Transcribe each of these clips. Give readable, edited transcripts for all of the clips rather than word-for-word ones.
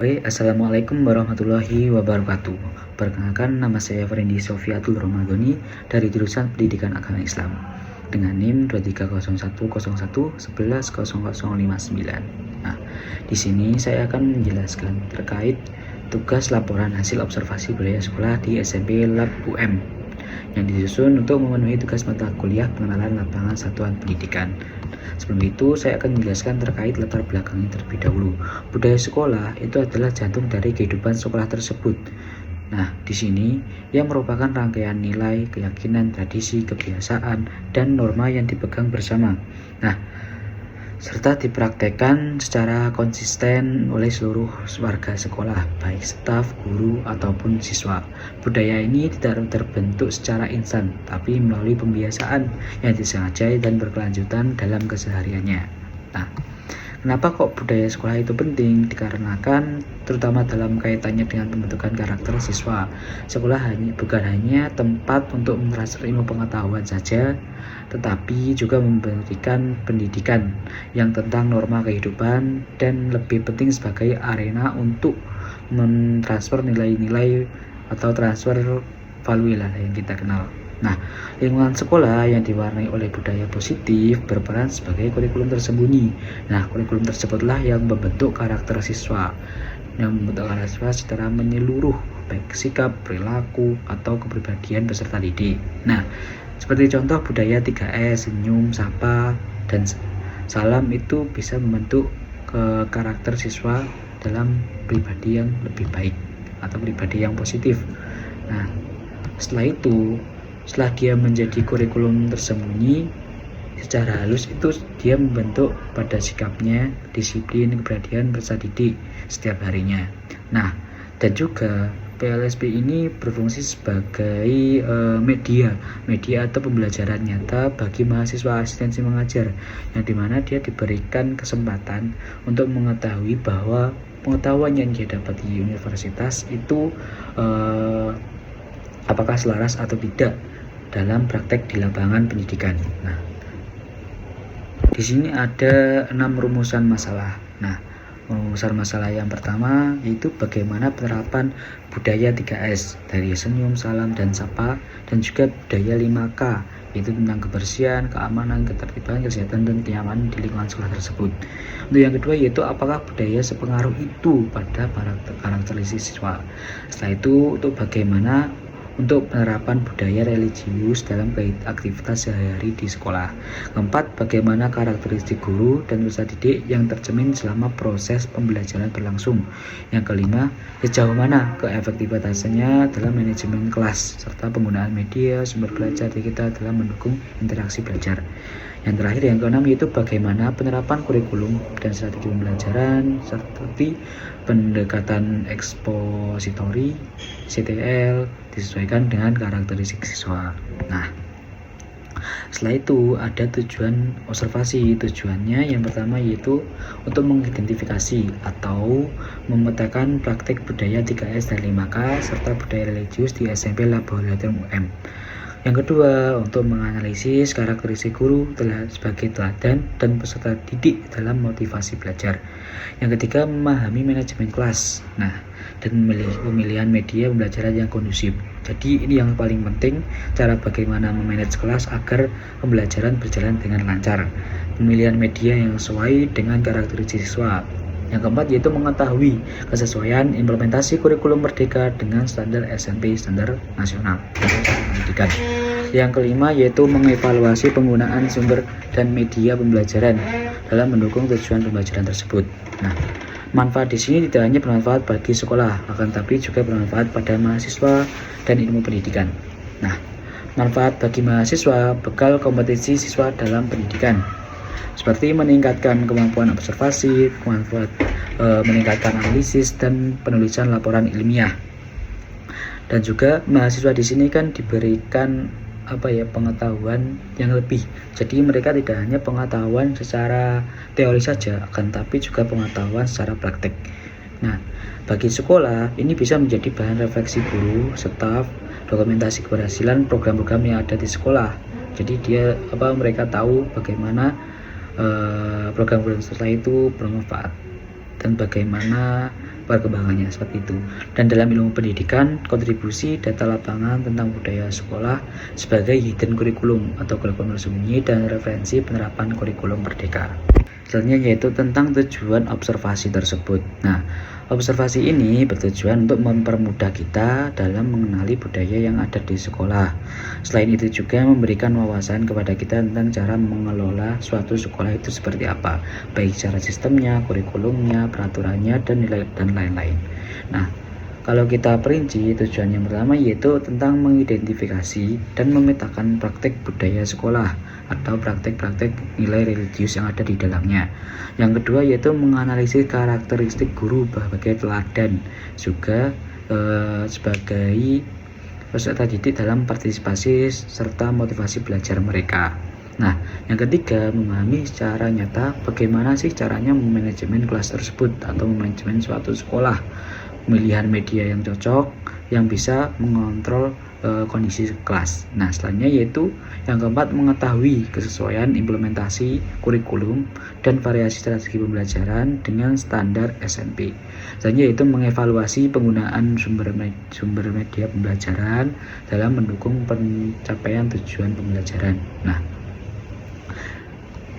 Assalamualaikum warahmatullahi wabarakatuh. Perkenalkan, nama saya Ferendi Sofiatul Romadhoni dari jurusan Pendidikan Agama Islam dengan NIM 230101110059. Nah, di sini saya akan menjelaskan terkait tugas laporan hasil observasi budaya sekolah di SMP Lab UM yang disusun untuk memenuhi tugas mata kuliah pengenalan lapangan satuan pendidikan. Sebelum itu, saya akan menjelaskan terkait latar belakangnya terlebih dahulu. Budaya sekolah itu adalah jantung dari kehidupan sekolah tersebut. Nah, di sini yang merupakan rangkaian nilai, keyakinan, tradisi, kebiasaan, dan norma yang dipegang bersama. Nah, serta dipraktekkan secara konsisten oleh seluruh warga sekolah, baik staf, guru, ataupun siswa. Budaya ini tidak terbentuk secara instan, tapi melalui pembiasaan yang disengaja dan berkelanjutan dalam kesehariannya. Nah, kenapa kok budaya sekolah itu penting? Dikarenakan terutama dalam kaitannya dengan pembentukan karakter siswa. Sekolah bukan hanya tempat untuk mentransfer ilmu pengetahuan saja, tetapi juga memberikan pendidikan yang tentang norma kehidupan dan lebih penting sebagai arena untuk mentransfer nilai-nilai atau transfer value lah yang kita kenal. Nah, lingkungan sekolah yang diwarnai oleh budaya positif berperan sebagai kurikulum tersembunyi. Nah, kurikulum tersebutlah yang membentuk karakter siswa, secara menyeluruh, baik sikap, perilaku, atau kepribadian peserta didik. Nah, seperti contoh budaya 3S, senyum, sapa, dan salam itu bisa membentuk karakter siswa dalam pribadi yang lebih baik atau pribadi yang positif. Nah, setelah dia menjadi kurikulum tersembunyi, secara halus itu dia membentuk pada sikapnya, disiplin, keberhasilan peserta didik setiap harinya. Nah, dan juga PLSP ini berfungsi sebagai media atau pembelajaran nyata bagi mahasiswa asistensi mengajar, yang dimana dia diberikan kesempatan untuk mengetahui bahwa pengetahuan yang dia dapat di universitas itu apakah selaras atau tidak dalam praktek di lapangan pendidikan. Nah, di sini ada 6 rumusan masalah. Nah, rumusan masalah yang pertama yaitu bagaimana penerapan budaya 3S dari senyum, salam, dan sapa, dan juga budaya 5K yaitu tentang kebersihan, keamanan, ketertiban, kesehatan, dan kenyamanan di lingkungan sekolah tersebut. Untuk yang kedua yaitu apakah budaya sepengaruh itu pada karakteristik siswa. Setelah itu untuk bagaimana untuk penerapan budaya religius dalam aktivitas sehari-hari di sekolah. Keempat, bagaimana karakteristik guru dan peserta didik yang tercermin selama proses pembelajaran berlangsung. Yang kelima, sejauh mana keefektivitasannya dalam manajemen kelas serta penggunaan media sumber belajar digital dalam mendukung interaksi belajar. Yang terakhir, yang keenam, yaitu bagaimana penerapan kurikulum dan strategi pembelajaran seperti pendekatan ekspositori, CTL, disesuaikan dengan karakteristik siswa. Nah, setelah itu ada tujuan observasi. Tujuannya yang pertama yaitu untuk mengidentifikasi atau memetakan praktik budaya 3S dan 5K serta budaya religius di SMP Laboratorium UM. Yang kedua, untuk menganalisis karakteristik guru sebagai teladan dan peserta didik dalam motivasi belajar. Yang ketiga, memahami manajemen kelas. Nah, dan pemilihan media pembelajaran yang kondusif. Jadi ini yang paling penting, cara bagaimana memanage kelas agar pembelajaran berjalan dengan lancar. Pemilihan media yang sesuai dengan karakteristik siswa. Yang keempat yaitu mengetahui kesesuaian implementasi kurikulum merdeka dengan standar SMP, standar nasional pendidikan. Yang kelima yaitu mengevaluasi penggunaan sumber dan media pembelajaran dalam mendukung tujuan pembelajaran tersebut. Nah, manfaat di sini tidak hanya bermanfaat bagi sekolah, akan tapi juga bermanfaat pada mahasiswa dan ilmu pendidikan. Nah, manfaat bagi mahasiswa, bekal kompetisi siswa dalam pendidikan, seperti meningkatkan kemampuan observasi, meningkatkan analisis dan penulisan laporan ilmiah. Dan juga mahasiswa di sini kan diberikan pengetahuan yang lebih. Jadi mereka tidak hanya pengetahuan secara teori saja, akan tapi juga pengetahuan secara praktek. Nah, bagi sekolah ini bisa menjadi bahan refleksi guru, staf, dokumentasi keberhasilan program-program yang ada di sekolah. Jadi mereka tahu bagaimana program-program setelah itu bermanfaat dan bagaimana perkembangannya seperti itu. Dan dalam ilmu pendidikan, kontribusi data lapangan tentang budaya sekolah sebagai hidden kurikulum atau kurikulum tersembunyi dan referensi penerapan kurikulum merdeka. Selanjutnya yaitu tentang tujuan observasi tersebut. Nah, observasi ini bertujuan untuk mempermudah kita dalam mengenali budaya yang ada di sekolah. Selain itu juga memberikan wawasan kepada kita tentang cara mengelola suatu sekolah itu seperti apa, baik secara sistemnya, kurikulumnya, peraturannya, dan nilai dan lain-lain. Nah, kalau kita perinci, tujuan yang pertama yaitu tentang mengidentifikasi dan memetakan praktek budaya sekolah atau praktek-praktek nilai religius yang ada di dalamnya. Yang kedua yaitu menganalisis karakteristik guru sebagai teladan, juga sebagai peserta didik dalam partisipasi serta motivasi belajar mereka. Nah, yang ketiga, memahami secara nyata bagaimana sih caranya memanajemen kelas tersebut atau memanajemen suatu sekolah. Pemilihan media yang cocok yang bisa mengontrol kondisi kelas. Nah, selanjutnya yaitu yang keempat, mengetahui kesesuaian implementasi kurikulum dan variasi strategi pembelajaran dengan standar SMP. Selanjutnya yaitu mengevaluasi penggunaan sumber media pembelajaran dalam mendukung pencapaian tujuan pembelajaran. Nah,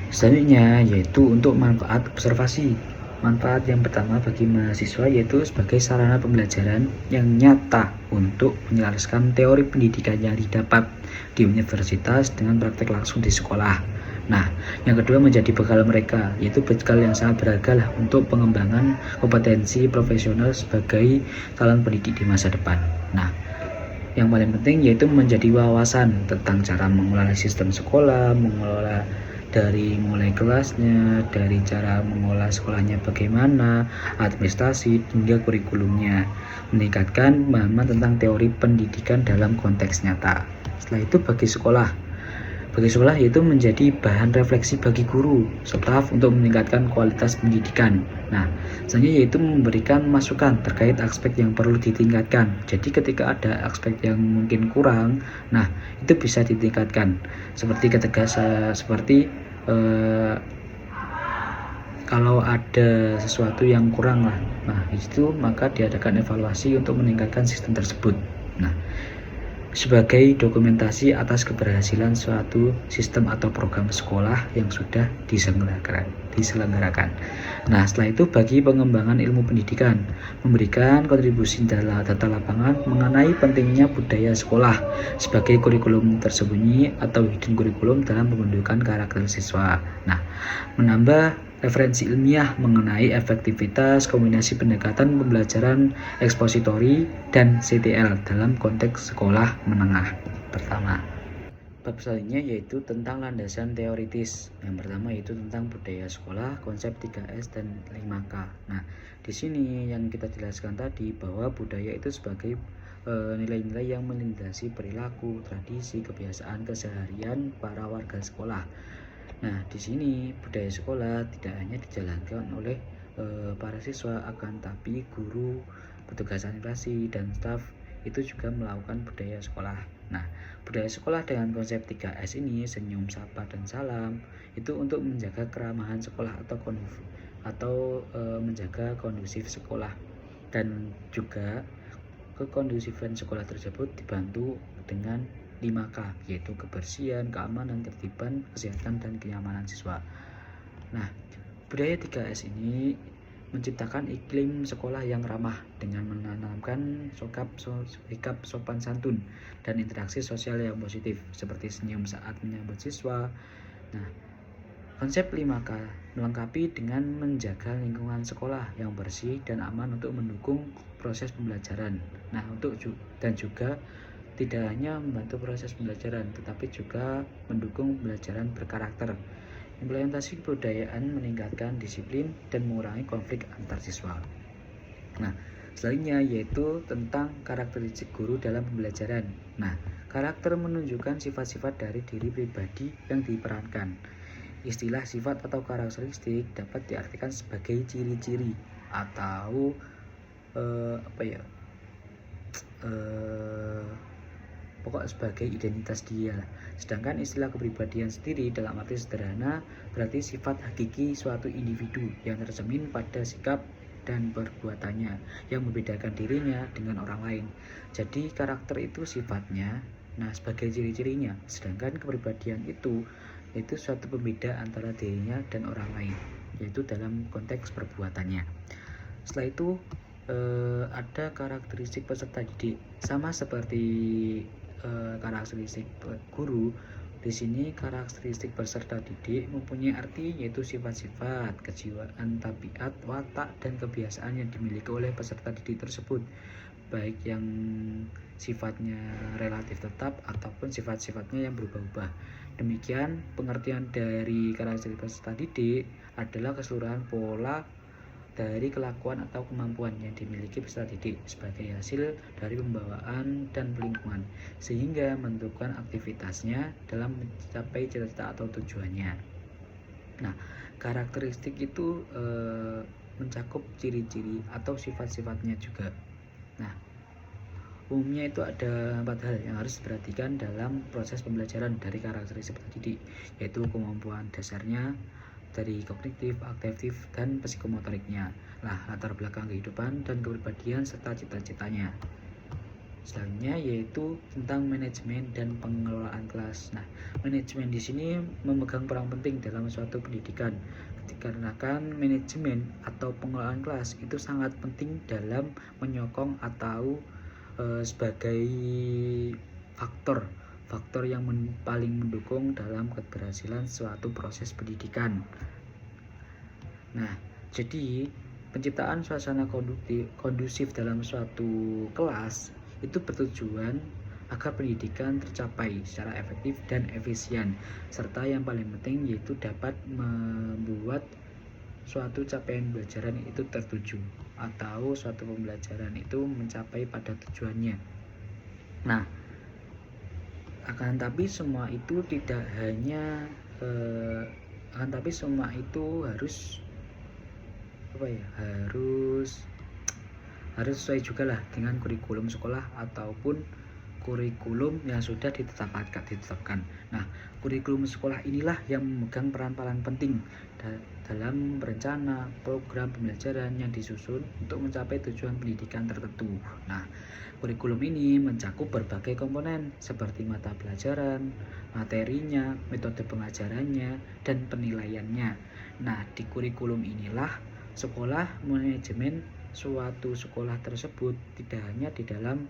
selanjutnya yaitu untuk manfaat observasi. Manfaat yang pertama bagi mahasiswa yaitu sebagai sarana pembelajaran yang nyata untuk menjelaskan teori pendidikan yang didapat di universitas dengan praktek langsung di sekolah. Nah, yang kedua menjadi bekal mereka, yaitu bekal yang sangat berharga lah untuk pengembangan kompetensi profesional sebagai calon pendidik di masa depan. Nah, yang paling penting yaitu menjadi wawasan tentang cara mengelola sistem sekolah, mengelola dari mulai kelasnya, dari cara mengolah sekolahnya bagaimana, administrasi hingga kurikulumnya, meningkatkan pemahaman tentang teori pendidikan dalam konteks nyata. Setelah itu bagi sekolah yaitu menjadi bahan refleksi bagi guru, staf untuk meningkatkan kualitas pendidikan. Nah, selanjutnya yaitu memberikan masukan terkait aspek yang perlu ditingkatkan. Jadi ketika ada aspek yang mungkin kurang, nah itu bisa ditingkatkan. Seperti kalau ada sesuatu yang kurang lah, nah itu maka diadakan evaluasi untuk meningkatkan sistem tersebut. Nah, sebagai dokumentasi atas keberhasilan suatu sistem atau program sekolah yang sudah diselenggarakan. Nah, setelah itu bagi pengembangan ilmu pendidikan, memberikan kontribusi dalam data lapangan mengenai pentingnya budaya sekolah sebagai kurikulum tersembunyi atau hidden kurikulum dalam pembentukan karakter siswa. Nah, menambah referensi ilmiah mengenai efektivitas kombinasi pendekatan pembelajaran ekspositori dan CTL dalam konteks sekolah menengah pertama. Bab selanjutnya yaitu tentang landasan teoritis. Yang pertama yaitu tentang budaya sekolah, konsep 3S dan 5K. Nah, di sini yang kita jelaskan tadi bahwa budaya itu sebagai nilai-nilai yang melindasi perilaku, tradisi, kebiasaan keseharian para warga sekolah. Nah, di sini budaya sekolah tidak hanya dijalankan oleh para siswa, akan tapi guru, petugas sanitasi, dan staf itu juga melakukan budaya sekolah. Nah, budaya sekolah dengan konsep 3S ini, senyum, sapa, dan salam, itu untuk menjaga keramahan sekolah atau menjaga kondusif sekolah, dan juga kekondusifan sekolah tersebut dibantu dengan 5K, yaitu kebersihan, keamanan, ketertiban, kesehatan, dan kenyamanan siswa. Nah, budaya 3S ini menciptakan iklim sekolah yang ramah dengan menanamkan sikap sopan santun dan interaksi sosial yang positif seperti senyum saat menyambut siswa. Nah, konsep 5K melengkapi dengan menjaga lingkungan sekolah yang bersih dan aman untuk mendukung proses pembelajaran. Nah, dan juga tidak hanya membantu proses pembelajaran, tetapi juga mendukung pembelajaran berkarakter. Implementasi kebudayaan meningkatkan disiplin dan mengurangi konflik antar siswa. Nah, selanjutnya yaitu tentang karakteristik guru dalam pembelajaran. Nah, karakter menunjukkan sifat-sifat dari diri pribadi yang diperankan. Istilah sifat atau karakteristik dapat diartikan sebagai ciri-ciri atau pokok sebagai identitas dia. Sedangkan istilah kepribadian sendiri dalam arti sederhana berarti sifat hakiki suatu individu yang tercermin pada sikap, dan perbuatannya yang membedakan dirinya dengan orang lain. Jadi karakter itu sifatnya, nah sebagai ciri-cirinya, sedangkan kepribadian itu suatu pembeda antara dirinya dan orang lain, yaitu dalam konteks perbuatannya. Setelah itu ada karakteristik peserta didik, sama seperti karakteristik guru. Di sini karakteristik peserta didik mempunyai arti, yaitu sifat-sifat, kejiwaan, tabiat, watak, dan kebiasaan yang dimiliki oleh peserta didik tersebut, baik yang sifatnya relatif tetap ataupun sifat-sifatnya yang berubah-ubah. Demikian pengertian dari karakteristik peserta didik adalah keseluruhan pola dari kelakuan atau kemampuan yang dimiliki peserta didik sebagai hasil dari pembawaan dan lingkungan, sehingga menentukan aktivitasnya dalam mencapai cita-cita atau tujuannya. Nah, karakteristik itu mencakup ciri-ciri atau sifat-sifatnya juga. Nah, umumnya itu ada 4 hal yang harus diperhatikan dalam proses pembelajaran dari karakteristik peserta didik, yaitu kemampuan dasarnya, dari kognitif, afektif, dan psikomotoriknya, latar belakang kehidupan dan kepribadian serta cita-citanya. Selanjutnya yaitu tentang manajemen dan pengelolaan kelas. Nah, manajemen di sini memegang peran penting dalam suatu pendidikan, dikarenakan manajemen atau pengelolaan kelas itu sangat penting dalam menyokong atau sebagai faktor yang paling mendukung dalam keberhasilan suatu proses pendidikan. Nah, jadi penciptaan suasana kondusif dalam suatu kelas itu bertujuan agar pendidikan tercapai secara efektif dan efisien, serta yang paling penting yaitu dapat membuat suatu capaian pembelajaran itu tertuju atau suatu pembelajaran itu mencapai pada tujuannya. Nah, akan tapi semua itu harus sesuai juga lah dengan kurikulum sekolah ataupun kurikulum yang sudah ditetapkan. Nah, kurikulum sekolah inilah yang memegang peran paling penting dalam berencana program pembelajaran yang disusun untuk mencapai tujuan pendidikan tertentu. Nah, kurikulum ini mencakup berbagai komponen seperti mata pelajaran, materinya, metode pengajarannya, dan penilaiannya. Nah, di kurikulum inilah sekolah manajemen suatu sekolah tersebut tidak hanya di dalam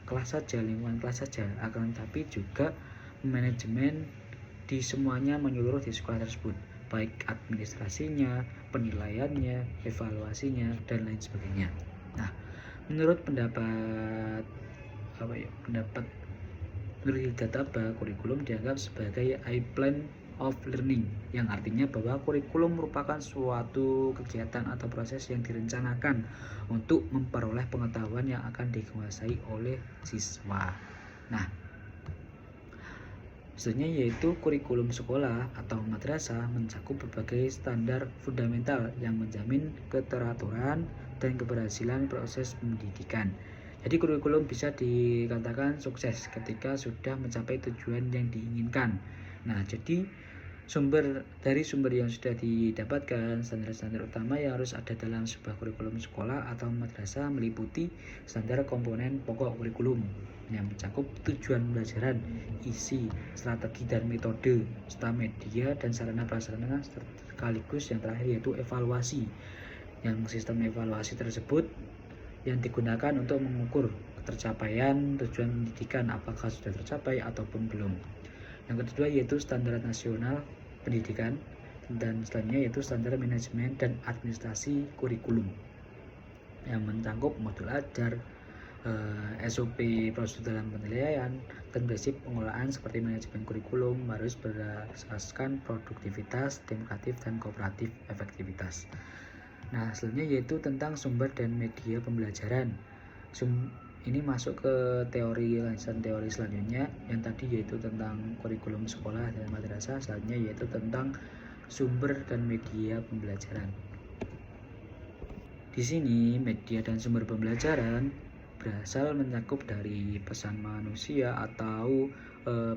kelas saja, lingkungan kelas saja, akan tapi juga manajemen di semuanya menyeluruh di sekolah tersebut, baik administrasinya, penilaiannya, evaluasinya, dan lain sebagainya. Nah, menurut pendapat Hidayat, kurikulum dianggap sebagai plan of learning, yang artinya bahwa kurikulum merupakan suatu kegiatan atau proses yang direncanakan untuk memperoleh pengetahuan yang akan dikuasai oleh siswa. Nah, selanjutnya yaitu kurikulum sekolah atau madrasah mencakup berbagai standar fundamental yang menjamin keteraturan dan keberhasilan proses pendidikan. Jadi kurikulum bisa dikatakan sukses ketika sudah mencapai tujuan yang diinginkan. Nah, jadi sumber yang sudah didapatkan, standar-standar utama yang harus ada dalam sebuah kurikulum sekolah atau madrasah meliputi standar komponen pokok kurikulum yang mencakup tujuan pembelajaran, isi, strategi dan metode, serta media dan sarana prasarana, sekaligus yang terakhir yaitu evaluasi. Yang sistem evaluasi tersebut yang digunakan untuk mengukur tercapaian tujuan pendidikan, apakah sudah tercapai ataupun belum. Yang kedua yaitu standar nasional pendidikan, dan selanjutnya yaitu standar manajemen dan administrasi kurikulum yang mencakup modul ajar, SOP prosedur dalam penilaian, dan prinsip pengelolaan seperti manajemen kurikulum harus berdasarkan produktivitas, demokratif, dan kooperatif efektivitas. Nah, selanjutnya yaitu tentang sumber dan media pembelajaran. Ini masuk ke teori selanjutnya yang tadi yaitu tentang kurikulum sekolah dan madrasah. Selanjutnya yaitu tentang sumber dan media pembelajaran. Di sini media dan sumber pembelajaran berasal mencakup dari pesan manusia atau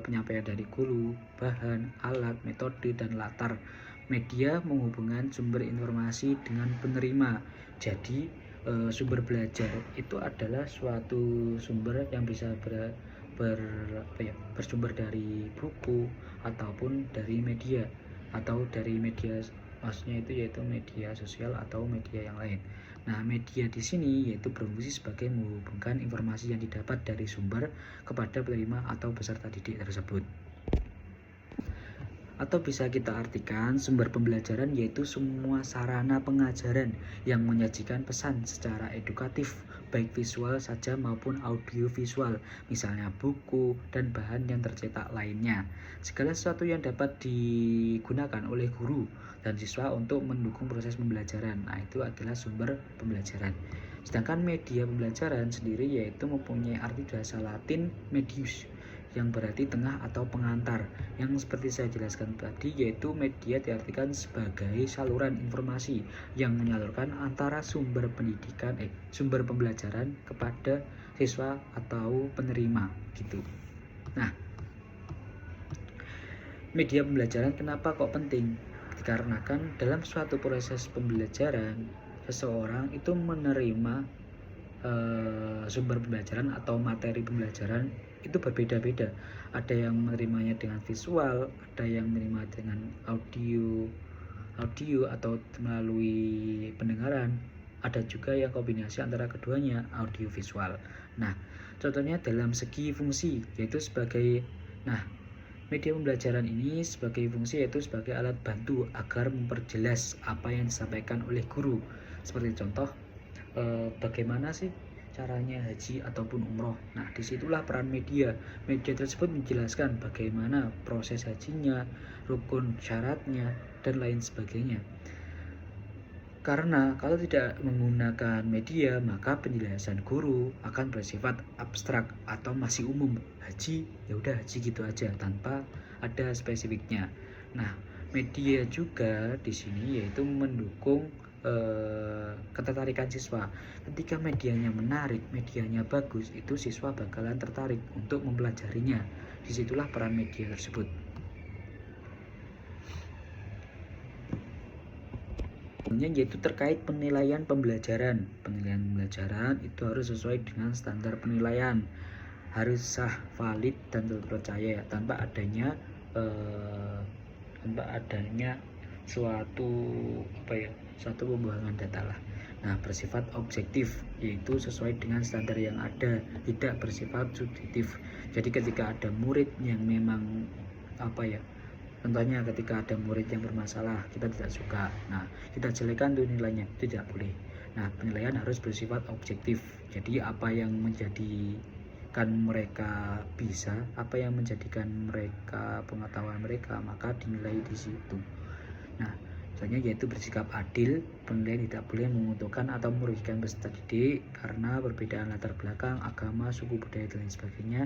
penyampaian dari guru, bahan, alat, metode, dan latar media menghubungkan sumber informasi dengan penerima. Jadi sumber belajar itu adalah suatu sumber yang bisa bersumber dari buku ataupun dari media, atau dari media, maksudnya itu yaitu media sosial atau media yang lain. Nah, media di sini yaitu berfungsi sebagai menghubungkan informasi yang didapat dari sumber kepada penerima atau peserta didik tersebut. Atau bisa kita artikan sumber pembelajaran yaitu semua sarana pengajaran yang menyajikan pesan secara edukatif, baik visual saja maupun audio visual, misalnya buku dan bahan yang tercetak lainnya. Segala sesuatu yang dapat digunakan oleh guru dan siswa untuk mendukung proses pembelajaran. Nah, itu adalah sumber pembelajaran. Sedangkan media pembelajaran sendiri yaitu mempunyai arti bahasa Latin medius, yang berarti tengah atau pengantar, yang seperti saya jelaskan tadi yaitu media diartikan sebagai saluran informasi yang menyalurkan antara sumber pembelajaran kepada siswa atau penerima gitu. Nah, media pembelajaran kenapa kok penting? Dikarenakan dalam suatu proses pembelajaran seseorang itu menerima sumber pembelajaran atau materi pembelajaran itu berbeda-beda. Ada yang menerimanya dengan visual, ada yang menerima dengan audio atau melalui pendengaran, ada juga yang kombinasi antara keduanya, audio visual. Nah, contohnya dalam segi fungsi yaitu sebagai media pembelajaran ini sebagai fungsi yaitu sebagai alat bantu agar memperjelas apa yang disampaikan oleh guru. Seperti contoh, bagaimana sih caranya haji ataupun umroh. Nah, disitulah peran media. Media tersebut menjelaskan bagaimana proses hajinya, rukun syaratnya, dan lain sebagainya. Karena kalau tidak menggunakan media, maka penjelasan guru akan bersifat abstrak atau masih umum. Haji, ya udah haji gitu aja tanpa ada spesifiknya. Nah, media juga di sini yaitu mendukung ketertarikan siswa. Ketika medianya menarik, medianya bagus, itu siswa bakalan tertarik untuk mempelajarinya. Disitulah peran media tersebut. Yaitu terkait penilaian pembelajaran. Penilaian pembelajaran itu harus sesuai dengan standar penilaian, harus sah, valid, dan terpercaya tanpa adanya suatu pembuangan data lah. Nah, bersifat objektif yaitu sesuai dengan standar yang ada, tidak bersifat subjektif. Jadi ketika ada murid yang memang contohnya ketika ada murid yang bermasalah, kita tidak suka, nah kita jelekan tuh nilainya, tidak boleh. Nah, penilaian harus bersifat objektif. Jadi apa yang menjadikan mereka bisa, apa yang menjadikan mereka pengetahuan mereka, maka dinilai di situ. Nah, contohnya yaitu bersikap adil. Penilaian tidak boleh menguntungkan atau merugikan peserta didik karena perbedaan latar belakang, agama, suku, budaya, dan lain sebagainya.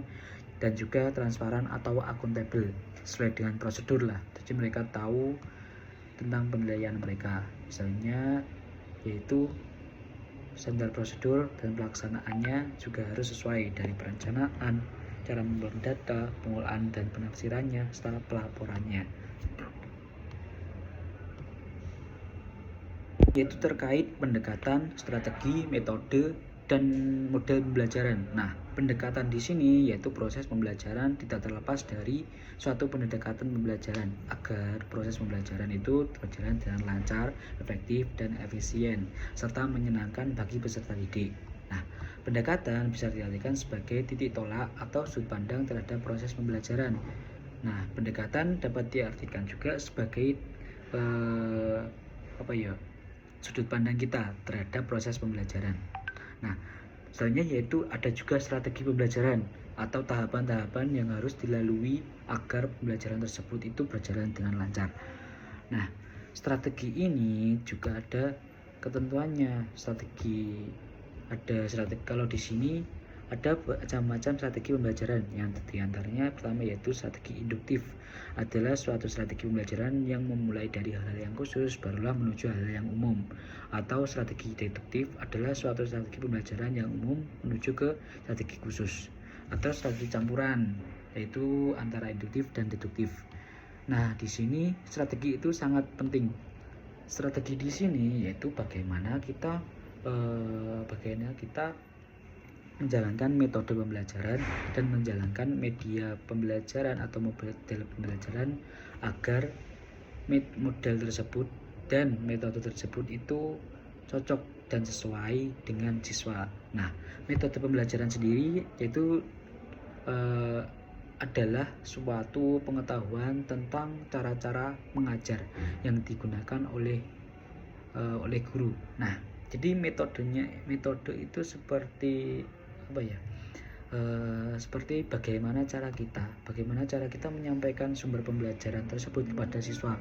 Dan juga transparan atau akuntabel sesuai dengan prosedur lah. Jadi mereka tahu tentang penilaian mereka. Misalnya yaitu standar prosedur dan pelaksanaannya juga harus sesuai dari perencanaan, cara membangun data, pengolahan dan penafsirannya, serta pelaporannya. Yaitu terkait pendekatan, strategi, metode, dan model pembelajaran. Nah, pendekatan di sini yaitu proses pembelajaran tidak terlepas dari suatu pendekatan pembelajaran agar proses pembelajaran itu berjalan dengan lancar, efektif, dan efisien, serta menyenangkan bagi peserta didik. Nah, pendekatan bisa diartikan sebagai titik tolak atau sudut pandang terhadap proses pembelajaran. Nah, pendekatan dapat diartikan juga sebagai sudut pandang kita terhadap proses pembelajaran. Nah, selanjutnya yaitu ada juga strategi pembelajaran atau tahapan-tahapan yang harus dilalui agar pembelajaran tersebut itu berjalan dengan lancar. Nah, strategi ini juga ada ketentuannya. Kalau di sini ada macam-macam strategi pembelajaran, yang diantaranya pertama yaitu strategi induktif, adalah suatu strategi pembelajaran yang memulai dari hal-hal yang khusus barulah menuju hal yang umum. Atau strategi deduktif adalah suatu strategi pembelajaran yang umum menuju ke strategi khusus. Atau strategi campuran, yaitu antara induktif dan deduktif. Nah, di sini strategi itu sangat penting. Strategi di sini yaitu bagaimana kita menjalankan metode pembelajaran dan menjalankan media pembelajaran atau model pembelajaran agar model tersebut dan metode tersebut itu cocok dan sesuai dengan siswa. Nah, metode pembelajaran sendiri yaitu adalah suatu pengetahuan tentang cara-cara mengajar yang digunakan oleh guru. Nah, jadi metode itu seperti apa ya? Seperti bagaimana cara kita menyampaikan sumber pembelajaran tersebut kepada siswa.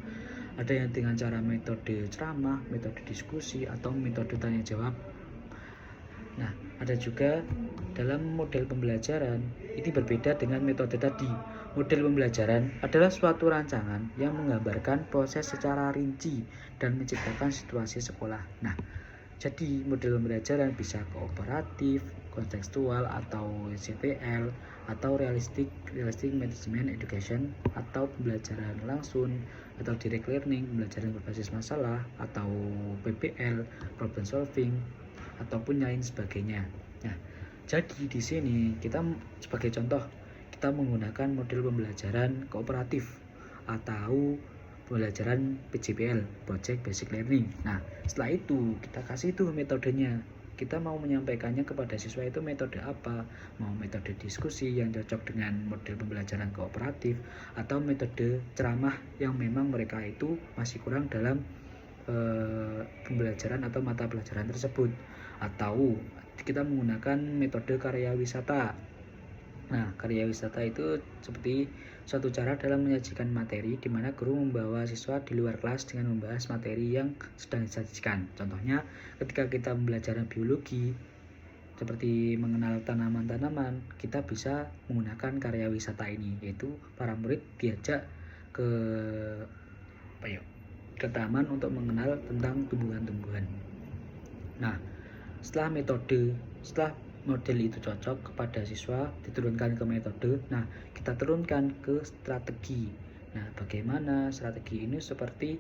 Ada yang dengan cara metode ceramah, metode diskusi, atau metode tanya jawab. Nah, ada juga dalam model pembelajaran ini berbeda dengan metode tadi. Model pembelajaran adalah suatu rancangan yang menggambarkan proses secara rinci dan menciptakan situasi sekolah. Nah, jadi model pembelajaran bisa kooperatif, kontekstual atau CPL, atau realistic management education, atau pembelajaran langsung, atau direct learning, pembelajaran berbasis masalah, atau PBL, problem solving, ataupun lain sebagainya. Nah, jadi di sini kita sebagai contoh kita menggunakan model pembelajaran kooperatif atau pembelajaran PJBL, Project Basic Learning. Nah, setelah itu kita kasih itu metodenya. Kita mau menyampaikannya kepada siswa itu metode apa? Mau metode diskusi yang cocok dengan model pembelajaran kooperatif, atau metode ceramah yang memang mereka itu masih kurang dalam pembelajaran atau mata pelajaran tersebut, atau kita menggunakan metode karya wisata. Nah, karya wisata itu seperti suatu cara dalam menyajikan materi di mana guru membawa siswa di luar kelas dengan membahas materi yang sedang disajikan. Contohnya, ketika kita belajar biologi, seperti mengenal tanaman-tanaman, kita bisa menggunakan karya wisata ini, yaitu para murid diajak ke taman untuk mengenal tentang tumbuhan-tumbuhan. Nah, setelah model itu cocok kepada siswa, diturunkan ke metode. Nah, kita turunkan ke strategi. Nah, bagaimana strategi ini seperti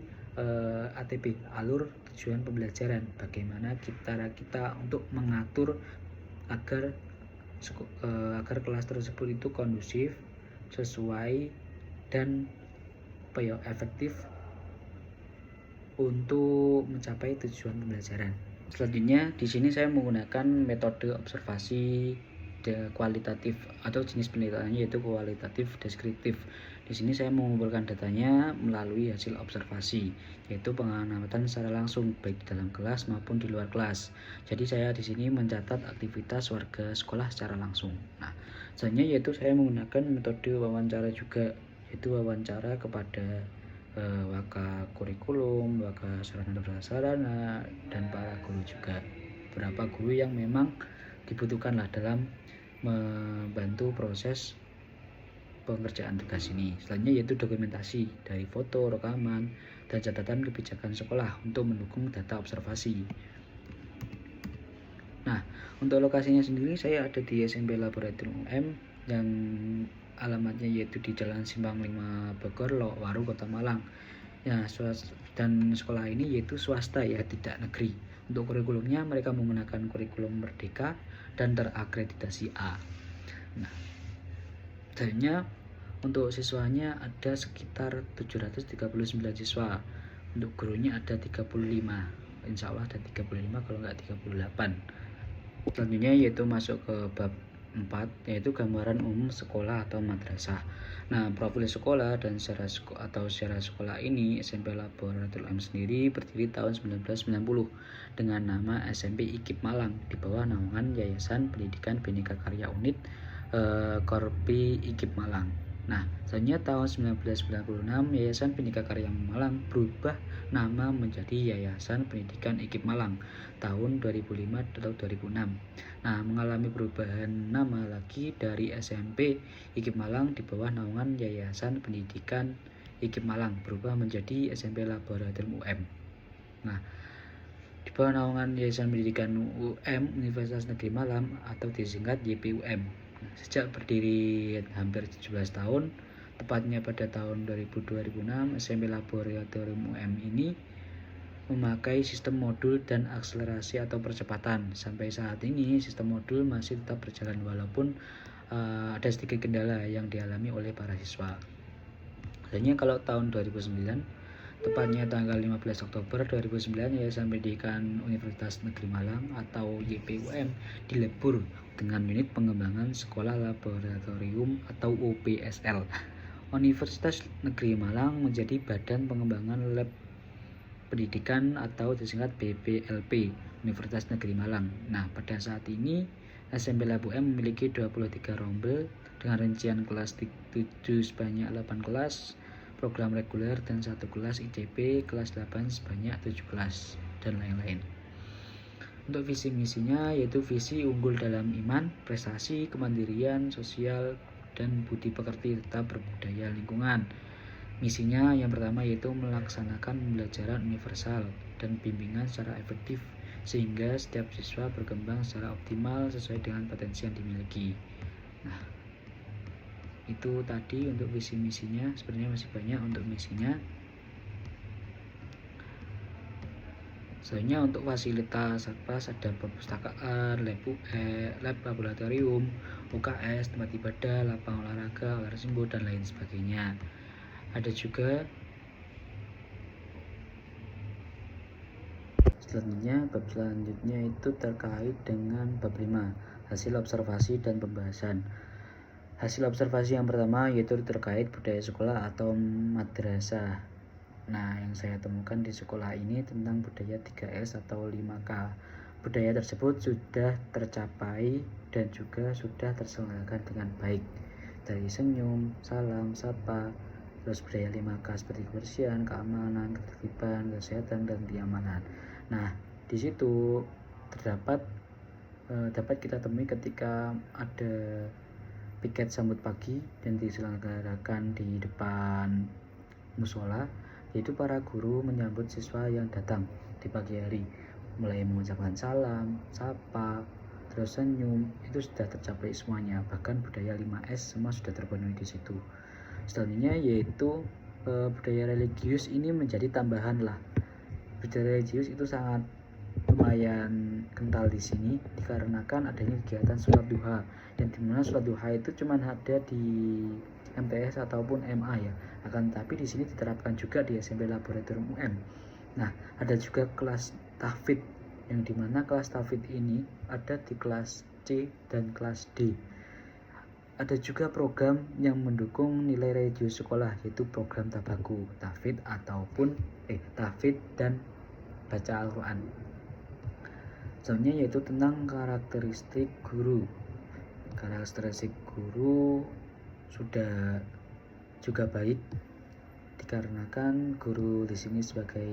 ATP, alur tujuan pembelajaran. Bagaimana cara kita untuk mengatur agar kelas tersebut itu kondusif, sesuai, dan efektif untuk mencapai tujuan pembelajaran. Selanjutnya di sini saya menggunakan metode observasi kualitatif atau jenis penelitiannya yaitu kualitatif deskriptif. Di sini saya mengumpulkan datanya melalui hasil observasi, yaitu pengamatan secara langsung baik di dalam kelas maupun di luar kelas. Jadi saya di sini mencatat aktivitas warga sekolah secara langsung. Nah, selanjutnya yaitu saya menggunakan metode wawancara juga, yaitu wawancara kepada waka kurikulum, waka sarana dan para guru juga. Beberapa guru yang memang dibutuhkanlah dalam membantu proses pengerjaan tugas ini. Selanjutnya yaitu dokumentasi dari foto, rekaman, dan catatan kebijakan sekolah untuk mendukung data observasi. Nah, untuk lokasinya sendiri saya ada di SMP Laboratorium UM yang alamatnya yaitu di Jalan Simpang 5 Bogor, Waru, Kota Malang. Ya, dan sekolah ini yaitu swasta ya, tidak negeri. Untuk kurikulumnya mereka menggunakan kurikulum Merdeka dan terakreditasi A. Nah, selanjutnya untuk siswanya ada sekitar 739 siswa. Untuk gurunya ada 35. Insya Allah ada 35 kalau nggak 38. Selanjutnya yaitu masuk ke bab 4, yaitu gambaran umum sekolah atau madrasah. Nah, profil sekolah dan secara sekolah ini SMP Laboratorium sendiri berdiri tahun 1990 dengan nama SMP IKIP Malang di bawah naungan Yayasan Pendidikan Bhinneka Karya Unit Korpi IKIP Malang. Nah, selanjutnya tahun 1996 Yayasan Bhinneka Karya Malang berubah nama menjadi Yayasan Pendidikan IKIP Malang tahun 2005 atau 2006. Nah, mengalami perubahan nama lagi dari SMP IKIP Malang di bawah naungan Yayasan Pendidikan IKIP Malang berubah menjadi SMP Laboratorium UM. Nah, di bawah naungan Yayasan Pendidikan UM Universitas Negeri Malang atau disingkat YPUM. Sejak berdiri hampir 17 tahun, tepatnya pada tahun 2000-2006, SMP Laboratorium UM ini memakai sistem modul dan akselerasi atau percepatan. Sampai saat ini sistem modul masih tetap berjalan walaupun ada sedikit kendala yang dialami oleh para siswa. Hanya kalau tahun 2009, tepatnya tanggal 15 Oktober 2009, Yayasan Pendidikan Universitas Negeri Malang atau YPUM dilebur dengan unit pengembangan sekolah laboratorium atau OPSL. Universitas Negeri Malang menjadi Badan Pengembangan Lab Pendidikan atau disingkat BPLP Universitas Negeri Malang. Nah, pada saat ini SMP Lab UM memiliki 23 rombel dengan rincian kelas 7 sebanyak 8 kelas, program reguler dan 1 kelas ICP, kelas 8 sebanyak 7 kelas, dan lain-lain. Untuk visi misinya yaitu visi unggul dalam iman, prestasi, kemandirian, sosial, dan budi pekerti tetap berbudaya lingkungan. Misinya yang pertama yaitu melaksanakan pembelajaran universal dan bimbingan secara efektif sehingga setiap siswa berkembang secara optimal sesuai dengan potensi yang dimiliki. Nah, itu tadi untuk visi misinya. Sebenarnya masih banyak untuk misinya. Selanjutnya untuk fasilitas ada perpustakaan, lab laboratorium, UKS, tempat ibadah, lapangan olahraga, simbo, dan lain sebagainya. Ada juga bab selanjutnya itu terkait dengan bab 5, hasil observasi dan pembahasan. Hasil observasi yang pertama yaitu terkait budaya sekolah atau madrasah. Nah, yang saya temukan di sekolah ini tentang budaya 3S atau 5K. Budaya tersebut sudah tercapai dan juga sudah terselenggarakan dengan baik. Dari senyum, salam, sapa, terus budaya 5K seperti kebersihan, keamanan, ketertiban, kesehatan, dan kenyamanan. Nah, di situ dapat kita temui ketika ada piket sambut pagi dan diselenggarakan di depan musola, yaitu para guru menyambut siswa yang datang di pagi hari, mulai mengucapkan salam, sapa, terus senyum, itu sudah tercapai semuanya. Bahkan budaya 5S semua sudah terpenuhi di situ. Selanjutnya yaitu budaya religius ini menjadi tambahan lah. Budaya religius itu sangat lumayan kental di sini dikarenakan adanya kegiatan sholat duha, yang dimana sholat duha itu cuma ada di MTS ataupun MA ya. Akan tapi di sini diterapkan juga di SMP Laboratorium UM. Nah, ada juga kelas tahfidz, yang dimana kelas tahfidz ini ada di kelas C dan kelas D. Ada juga program yang mendukung nilai religius sekolah, yaitu program tabaku, tahfidz dan baca Al-Quran. Selanjutnya yaitu tentang karakteristik guru. Karakteristik guru sudah juga baik dikarenakan guru di sini sebagai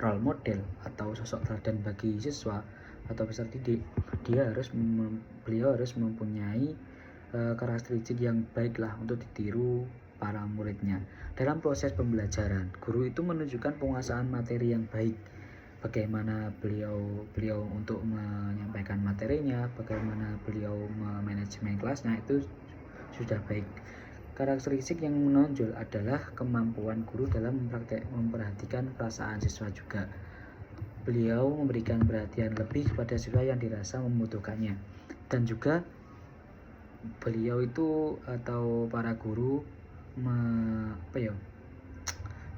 role model atau sosok teladan bagi siswa atau peserta didik. Beliau harus mempunyai karakteristik yang baiklah untuk ditiru para muridnya. Dalam proses pembelajaran, guru itu menunjukkan penguasaan materi yang baik. Bagaimana beliau untuk menyampaikan materinya, bagaimana beliau memanajemen kelasnya, itu sudah baik. Karakteristik yang menonjol adalah kemampuan guru dalam memperhatikan perasaan siswa juga. Beliau memberikan perhatian lebih kepada siswa yang dirasa membutuhkannya, dan juga beliau itu atau para guru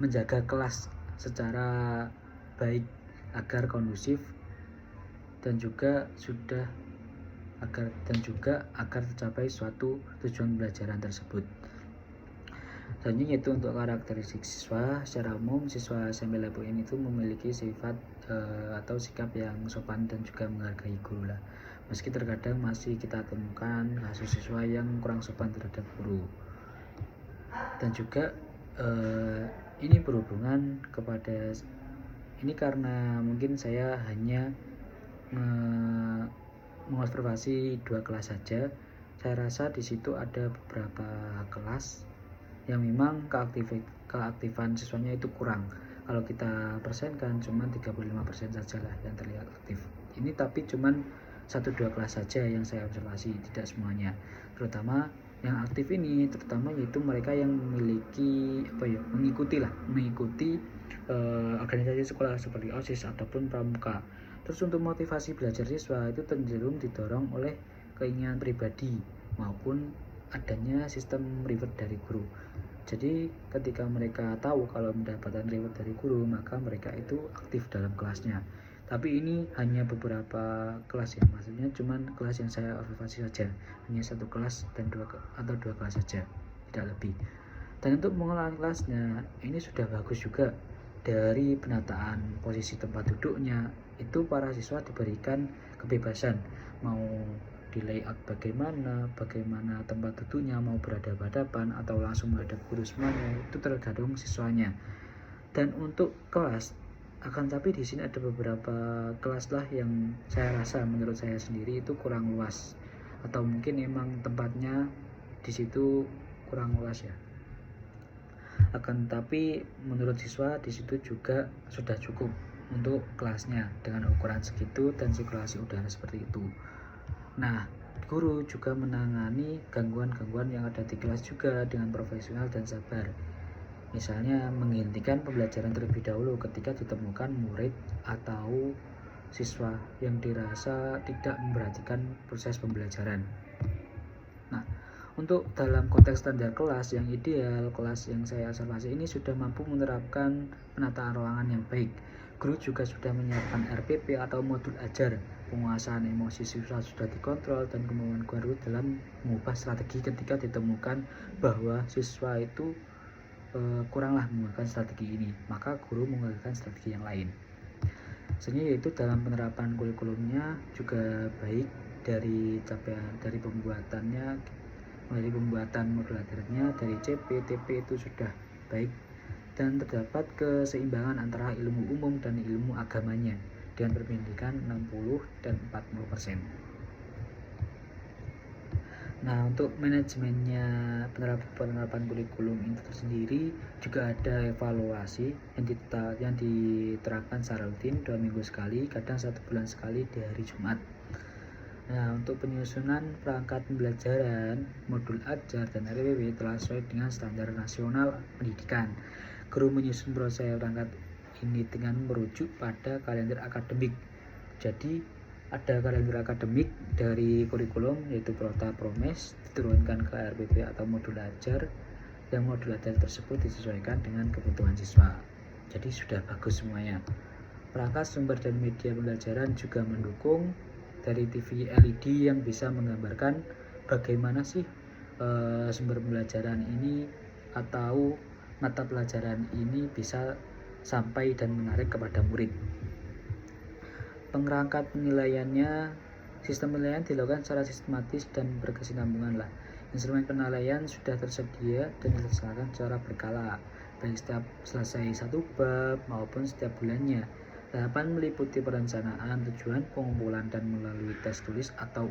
menjaga kelas secara baik agar kondusif dan juga agar tercapai suatu tujuan pembelajaran tersebut. Selanjutnya yaitu untuk karakteristik siswa. Secara umum siswa SMP Lab UM itu memiliki sifat atau sikap yang sopan dan juga menghargai guru lah. Meski terkadang masih kita temukan kasus siswa yang kurang sopan terhadap guru. Dan juga ini berhubungan kepada ini karena mungkin saya hanya mengobservasi 2 kelas saja. Saya rasa di situ ada beberapa kelas yang memang keaktifan siswanya itu kurang. Kalau kita persenkan cuma 35% saja lah yang terlihat aktif. Ini tapi cuma 1-2 kelas saja yang saya observasi, tidak semuanya. Terutama Yang aktif ini terutama yaitu mereka yang memiliki mengikuti organisasi sekolah seperti OSIS ataupun pramuka. Terus untuk motivasi belajar siswa itu cenderung didorong oleh keinginan pribadi maupun adanya sistem reward dari guru. Jadi ketika mereka tahu kalau mendapatkan reward dari guru, maka mereka itu aktif dalam kelasnya. Tapi ini hanya beberapa kelas ya, maksudnya cuman kelas yang saya observasi saja, hanya satu kelas dan dua kelas saja, tidak lebih. Dan untuk mengelola kelasnya ini sudah bagus juga. Dari penataan posisi tempat duduknya itu para siswa diberikan kebebasan mau di layout bagaimana tempat duduknya, mau berhadapan-hadapan atau langsung menghadap guru semuanya, itu tergantung siswanya. Dan untuk kelas, akan tapi di sini ada beberapa kelas lah yang saya rasa menurut saya sendiri itu kurang luas, atau mungkin emang tempatnya di situ kurang luas ya. Akan tapi menurut siswa di situ juga sudah cukup untuk kelasnya dengan ukuran segitu dan sirkulasi udara seperti itu. Nah, guru juga menangani gangguan-gangguan yang ada di kelas juga dengan profesional dan sabar. Misalnya menghentikan pembelajaran terlebih dahulu ketika ditemukan murid atau siswa yang dirasa tidak memperhatikan proses pembelajaran. Nah, untuk dalam konteks standar kelas yang ideal, kelas yang saya observasi ini sudah mampu menerapkan penataan ruangan yang baik. Guru juga sudah menyiapkan RPP atau modul ajar. Penguasaan emosi siswa sudah dikontrol dan kemampuan guru dalam mengubah strategi ketika ditemukan bahwa siswa itu kuranglah menggunakan strategi ini, maka guru menggunakan strategi yang lain. Sebenarnya yaitu dalam penerapan kurikulumnya juga baik dari pembuatannya, dari pembuatan modul ajarnya, dari CP, TP itu sudah baik dan terdapat keseimbangan antara ilmu umum dan ilmu agamanya dengan perbandingan 60 dan 40%. Nah, untuk manajemennya penerapan kurikulum itu sendiri juga ada evaluasi yang diterapkan secara rutin 2 minggu sekali, kadang 1 bulan sekali di hari Jumat. Nah, untuk penyusunan perangkat pembelajaran, modul ajar dan RPP telah sesuai dengan standar nasional pendidikan. Guru menyusun proses perangkat ini dengan merujuk pada kalender akademik. Jadi ada kalender akademik dari kurikulum yaitu Prota Promes diturunkan ke RPP atau modul ajar, yang modul ajar tersebut disesuaikan dengan kebutuhan siswa. Jadi sudah bagus semuanya. Perangkat sumber dan media pembelajaran juga mendukung dari TV LED yang bisa menggambarkan bagaimana sih sumber pembelajaran ini atau mata pelajaran ini bisa sampai dan menarik kepada murid. Perangkat penilaiannya, sistem penilaian dilakukan secara sistematis dan berkesinambungan lah. Instrumen penilaian sudah tersedia dan dilaksanakan secara berkala, baik setiap selesai satu bab maupun setiap bulannya. Tahapan meliputi perencanaan, tujuan, pengumpulan dan melalui tes tulis atau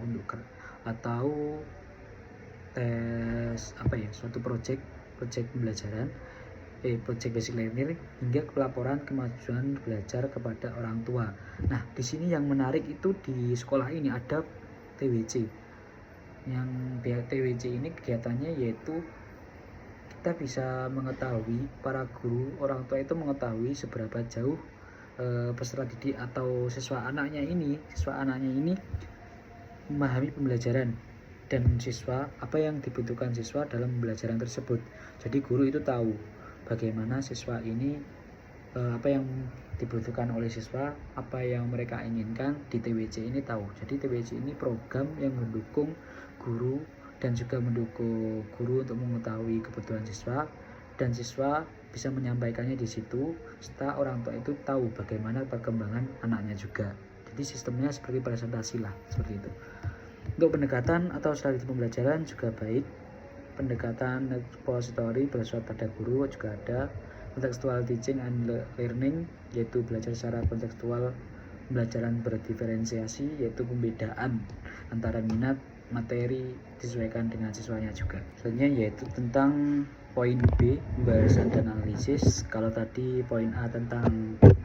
suatu project pembelajaran, project basic learning hingga pelaporan kemajuan belajar kepada orang tua. Nah, di sini yang menarik itu di sekolah ini ada TWC. Yang TWC ini kegiatannya yaitu kita bisa mengetahui, para guru orang tua itu mengetahui seberapa jauh peserta didik atau siswa anaknya ini memahami pembelajaran dan siswa apa yang dibutuhkan siswa dalam pembelajaran tersebut. Jadi guru itu tahu bagaimana siswa ini apa yang dibutuhkan oleh siswa, apa yang mereka inginkan di TWC ini tahu. Jadi TWC ini program yang mendukung guru dan juga mendukung guru untuk mengetahui kebutuhan siswa, dan siswa bisa menyampaikannya di situ, serta orang tua itu tahu bagaimana perkembangan anaknya juga. Jadi sistemnya seperti presentasi lah, seperti itu. Untuk pendekatan atau strategi pembelajaran juga baik. Pendekatan repository bersifat pada guru juga ada. Contextual teaching and learning yaitu belajar secara kontekstual, pembelajaran berdiferensiasi yaitu pembedaan antara minat materi disesuaikan dengan siswanya juga. Selanjutnya yaitu tentang poin B, pembahasan dan analisis. Kalau tadi poin A tentang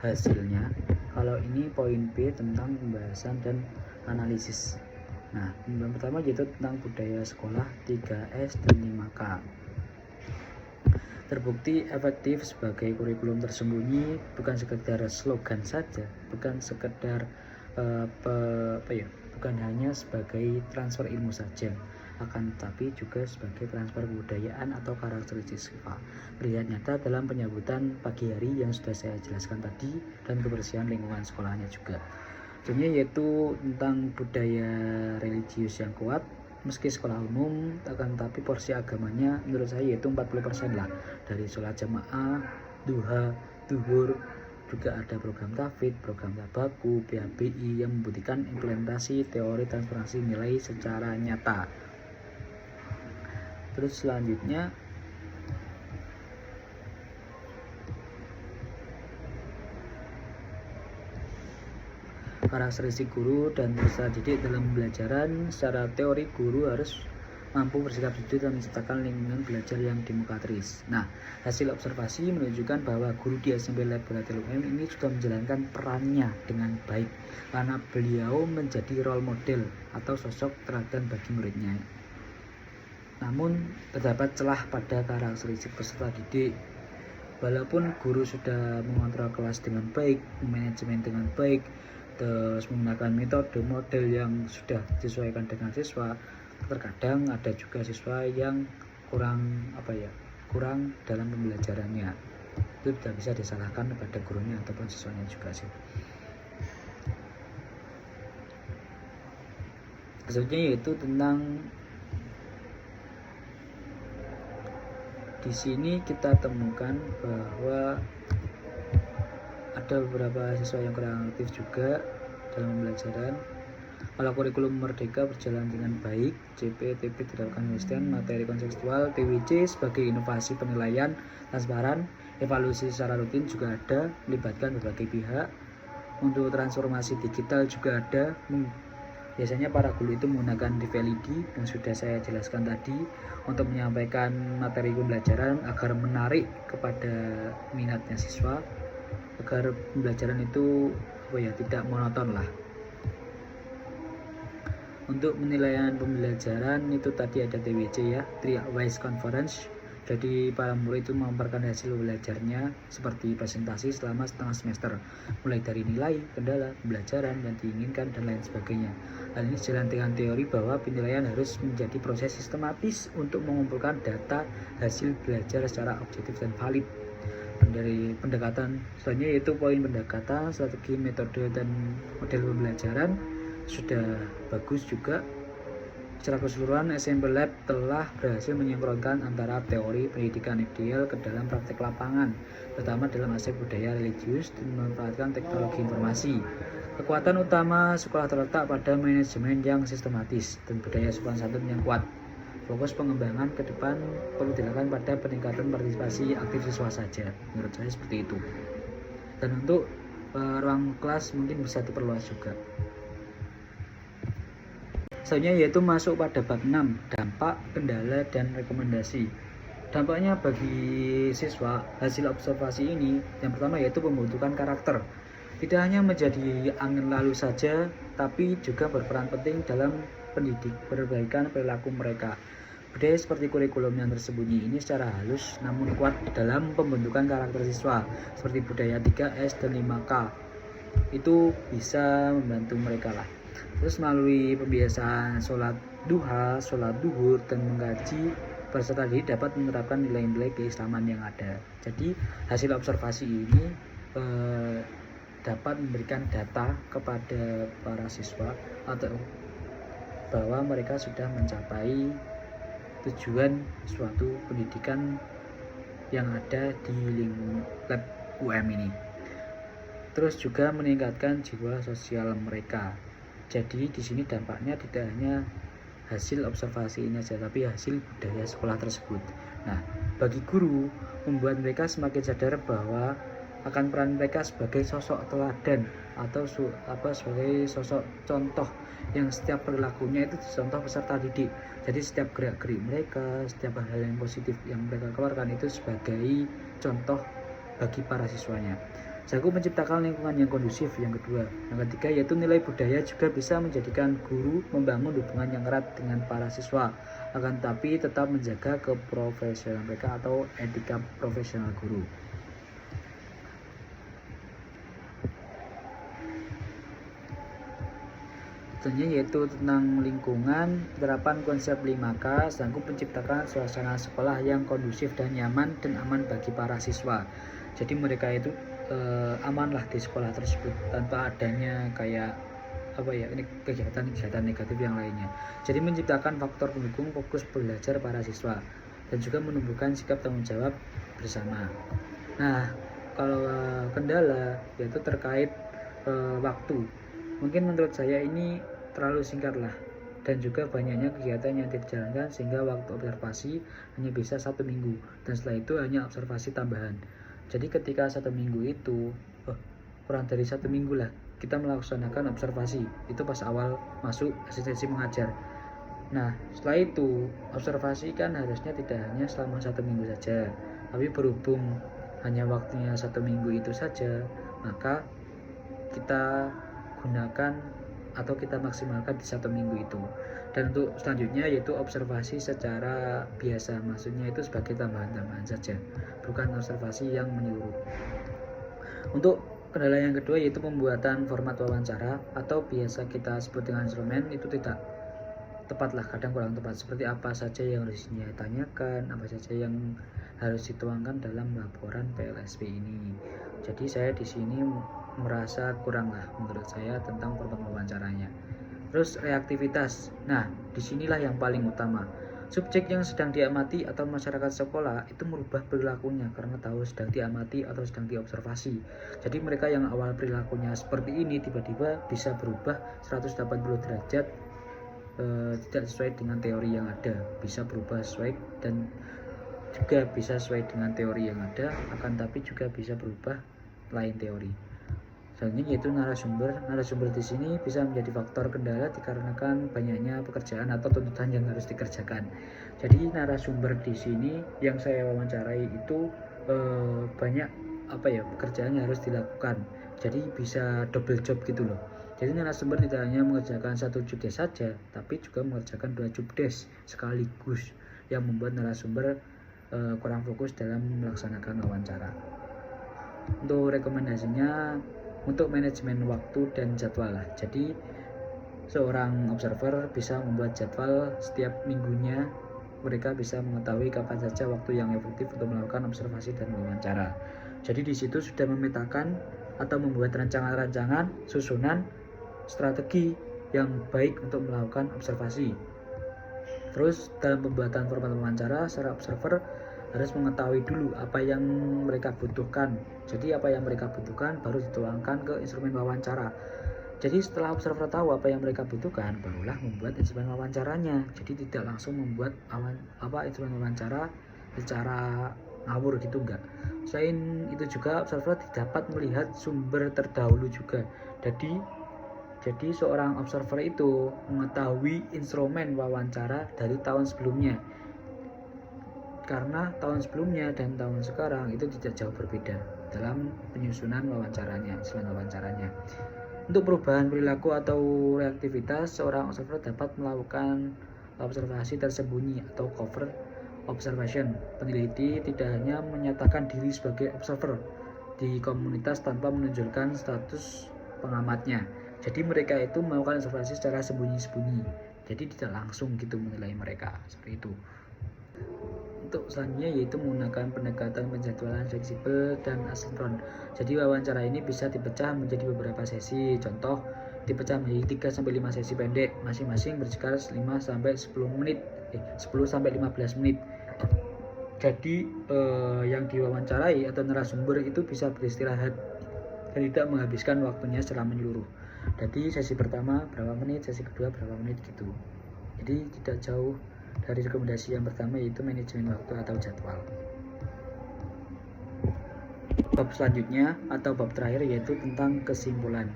hasilnya, kalau ini poin B tentang pembahasan dan analisis. Nah, yang pertama yaitu tentang budaya sekolah 3S dan 5K. Terbukti efektif sebagai kurikulum tersembunyi, bukan sekedar slogan saja, bukan sekedar bukan hanya sebagai transfer ilmu saja, akan tetapi juga sebagai transfer kebudayaan atau karakteristik siswa. Terlihat nyata dalam penyambutan pagi hari yang sudah saya jelaskan tadi, dan kebersihan lingkungan sekolahnya juga. Contohnya yaitu tentang budaya religius yang kuat. Meski sekolah umum, akan tapi porsi agamanya menurut saya yaitu 40% lah. Dari sholat jamaah, duha, duhur, juga ada program tahfidz, program tabaku, PHBI yang membuktikan implementasi teori transformasi nilai secara nyata. Terus selanjutnya karakteristik guru dan peserta didik dalam pembelajaran. Secara teori, guru harus mampu bersikap jujur dan menciptakan lingkungan belajar yang demokratis. Nah, hasil observasi menunjukkan bahwa guru di SMP Laboratorium UM ini sudah menjalankan perannya dengan baik karena beliau menjadi role model atau sosok teladan bagi muridnya. Namun, terdapat celah pada karakteristik peserta didik. Walaupun guru sudah mengontrol kelas dengan baik, manajemen dengan baik, terus menggunakan metode model yang sudah disesuaikan dengan siswa, terkadang ada juga siswa yang kurang dalam pembelajarannya. Itu tidak bisa disalahkan kepada gurunya ataupun siswanya juga sih. Selanjutnya yaitu tentang di sini kita temukan bahwa ada beberapa siswa yang kurang aktif juga dalam pembelajaran. Kalau kurikulum merdeka berjalan dengan baik, CP, TP diterapkan konsisten, materi kontekstual, TWC sebagai inovasi penilaian transparan, evaluasi secara rutin juga ada, melibatkan berbagai pihak. Untuk transformasi digital juga ada. Biasanya para guru itu menggunakan DVLD yang sudah saya jelaskan tadi untuk menyampaikan materi pembelajaran agar menarik kepada minatnya siswa, agar pembelajaran itu tidak monoton lah. Untuk penilaian pembelajaran itu tadi ada TWC ya, Three-Wise Conference. Jadi para murid itu memaparkan hasil belajarnya seperti presentasi selama setengah semester, mulai dari nilai, kendala, pembelajaran yang diinginkan dan lain sebagainya. Hal ini sejalan dengan teori bahwa penilaian harus menjadi proses sistematis untuk mengumpulkan data hasil belajar secara objektif dan valid. Dari pendekatan selanjutnya yaitu poin pendekatan, strategi, metode, dan model pembelajaran sudah bagus juga. Secara keseluruhan, SMP Lab telah berhasil menyinkronkan antara teori pendidikan ideal ke dalam praktek lapangan, terutama dalam aspek budaya religius dan memanfaatkan teknologi informasi. Kekuatan utama sekolah terletak pada manajemen yang sistematis dan budaya sopan santun yang kuat. Fokus pengembangan ke depan perlu dilakukan pada peningkatan partisipasi aktif siswa saja, menurut saya seperti itu. Dan untuk ruang kelas mungkin bisa diperluas juga. Selanjutnya yaitu masuk pada bab 6, dampak, kendala, dan rekomendasi. Dampaknya bagi siswa hasil observasi ini yang pertama yaitu pembentukan karakter. Tidak hanya menjadi angin lalu saja, tapi juga berperan penting dalam perbaikan perilaku mereka. Budaya seperti kurikulum yang tersembunyi ini secara halus namun kuat dalam pembentukan karakter siswa, seperti budaya 3S dan 5K. Itu bisa membantu mereka lah. Terus melalui pembiasaan sholat duha, sholat duhur, dan mengkaji, peserta didik dapat menerapkan nilai-nilai keislaman yang ada. Jadi hasil observasi ini dapat memberikan data kepada para siswa atau bahwa mereka sudah mencapai tujuan suatu pendidikan yang ada di lingkungan lab UM ini. Terus juga meningkatkan jiwa sosial mereka. Jadi di sini dampaknya tidak hanya hasil observasi ini saja, tapi hasil budaya sekolah tersebut. Nah, bagi guru membuat mereka semakin sadar bahwa akan peran mereka sebagai sosok teladan atau sebagai sosok contoh yang setiap perilakunya itu contoh peserta didik. Jadi setiap gerak-gerik mereka, setiap hal yang positif yang mereka keluarkan itu sebagai contoh bagi para siswanya. Zaku menciptakan lingkungan yang kondusif. Yang kedua, yang ketiga yaitu nilai budaya juga bisa menjadikan guru membangun hubungan yang erat dengan para siswa, akan tapi tetap menjaga keprofesionalan mereka atau etika profesional guru. Selanjutnya yaitu tentang lingkungan, penerapan konsep 5K sanggup menciptakan suasana sekolah yang kondusif dan nyaman dan aman bagi para siswa. Jadi mereka itu amanlah di sekolah tersebut tanpa adanya kayak ini kegiatan negatif yang lainnya. Jadi menciptakan faktor pendukung fokus belajar para siswa dan juga menumbuhkan sikap tanggung jawab bersama. Nah, kalau kendala yaitu terkait waktu. Mungkin menurut saya ini terlalu singkat lah, dan juga banyaknya kegiatan yang dijalankan sehingga waktu observasi hanya bisa 1 minggu, dan setelah itu hanya observasi tambahan. Jadi ketika 1 minggu itu kurang dari 1 minggu lah kita melaksanakan observasi itu pas awal masuk asistensi mengajar. Nah setelah itu observasi kan harusnya tidak hanya selama 1 minggu saja, tapi berhubung hanya waktunya 1 minggu itu saja, maka kita gunakan atau kita maksimalkan di 1 minggu itu. Dan untuk selanjutnya yaitu observasi secara biasa, maksudnya itu sebagai tambahan-tambahan saja, bukan observasi yang menyeluruh. Untuk kendala yang kedua yaitu pembuatan format wawancara atau biasa kita sebut dengan instrumen, itu tidak tepatlah, kadang kurang tepat. Seperti apa saja yang harus ditanyakan, apa saja yang harus dituangkan dalam laporan PLSP ini. Jadi saya di sini merasa kurang lah menurut saya tentang format wawancaranya. Terus reaktivitas. Nah, disinilah yang paling utama. Subjek yang sedang diamati atau masyarakat sekolah itu merubah perilakunya karena tahu sedang diamati atau sedang diobservasi. Jadi mereka yang awal perilakunya seperti ini tiba-tiba bisa berubah 180 derajat, tidak sesuai dengan teori yang ada, bisa berubah sesuai dan juga bisa sesuai dengan teori yang ada, akan tapi juga bisa berubah lain teori. Selanjutnya yaitu narasumber di sini bisa menjadi faktor kendala dikarenakan banyaknya pekerjaan atau tuntutan yang harus dikerjakan. Jadi narasumber di sini yang saya wawancarai itu banyak pekerjaan yang harus dilakukan. Jadi bisa double job gitu loh. Jadi narasumber tidak hanya mengerjakan 1 jobdesk saja, tapi juga mengerjakan 2 jobdesk sekaligus, yang membuat narasumber kurang fokus dalam melaksanakan wawancara. Untuk rekomendasinya untuk manajemen waktu dan jadwal lah. Jadi seorang observer bisa membuat jadwal setiap minggunya, mereka bisa mengetahui kapan saja waktu yang efektif untuk melakukan observasi dan wawancara. Jadi di situ sudah memetakan atau membuat rancangan-rancangan susunan strategi yang baik untuk melakukan observasi. Terus dalam pembuatan format wawancara, secara observer harus mengetahui dulu apa yang mereka butuhkan. Jadi apa yang mereka butuhkan baru dituangkan ke instrumen wawancara. Jadi setelah observer tahu apa yang mereka butuhkan, barulah membuat instrumen wawancaranya. Jadi tidak langsung membuat instrumen wawancara secara ngawur gitu, enggak. Selain itu juga observer dapat melihat sumber terdahulu juga. Jadi seorang observer itu mengetahui instrumen wawancara dari tahun sebelumnya. Karena tahun sebelumnya dan tahun sekarang itu tidak jauh berbeda dalam penyusunan instrumen wawancaranya. Untuk perubahan perilaku atau reaktivitas, seorang observer dapat melakukan observasi tersembunyi atau covert observation. Peneliti tidak hanya menyatakan diri sebagai observer di komunitas tanpa menunjukkan status pengamatnya. Jadi mereka itu melakukan observasi secara sembunyi-sembunyi. Jadi tidak langsung gitu menilai mereka, seperti itu. Untuk selanjutnya yaitu menggunakan pendekatan penjadwalan fleksibel dan asinkron. Jadi wawancara ini bisa dipecah menjadi beberapa sesi. Contoh, dipecah menjadi 3-5 sesi pendek, masing-masing berjarak 5-10 menit, 10-15 menit. Jadi yang diwawancarai atau narasumber itu bisa beristirahat dan tidak menghabiskan waktunya secara menyeluruh. Jadi sesi pertama berapa menit, sesi kedua berapa menit gitu. Jadi tidak jauh dari rekomendasi yang pertama yaitu manajemen waktu atau jadwal. Bab selanjutnya atau bab terakhir yaitu tentang kesimpulan.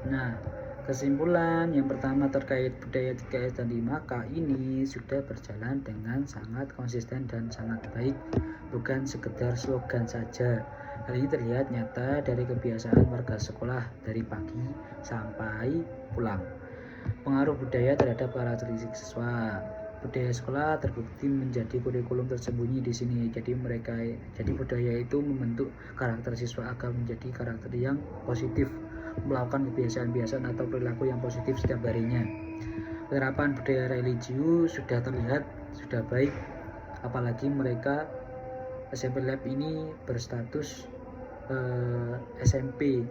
Nah, kesimpulan yang pertama terkait budaya 3S dan 5K ini sudah berjalan dengan sangat konsisten dan sangat baik, bukan sekedar slogan saja. Hal ini terlihat nyata dari kebiasaan warga sekolah dari pagi sampai pulang. Pengaruh budaya terhadap karakteristik siswa. Budaya sekolah terbukti menjadi kurikulum tersembunyi di sini. Jadi budaya itu membentuk karakter siswa agar menjadi karakter yang positif, melakukan kebiasaan-kebiasaan atau perilaku yang positif setiap harinya. Penerapan budaya religius sudah terlihat sudah baik, apalagi mereka SMP Lab ini berstatus SMP,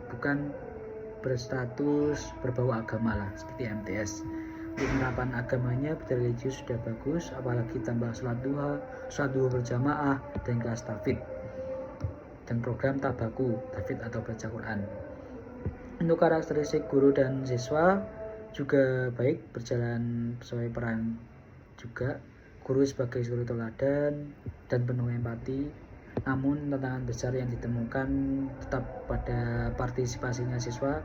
bukan berstatus berbau agama lah, seperti MTS. Penerapan agamanya budaya religius sudah bagus, apalagi tambah sholat duha berjamaah dan kelas tahfidz dan program tabaku tahfidz atau baca Quran. Untuk karakteristik guru dan siswa juga baik, berjalan sesuai peran juga. Guru sebagai guru teladan dan penuh empati, namun tantangan besar yang ditemukan tetap pada partisipasinya siswa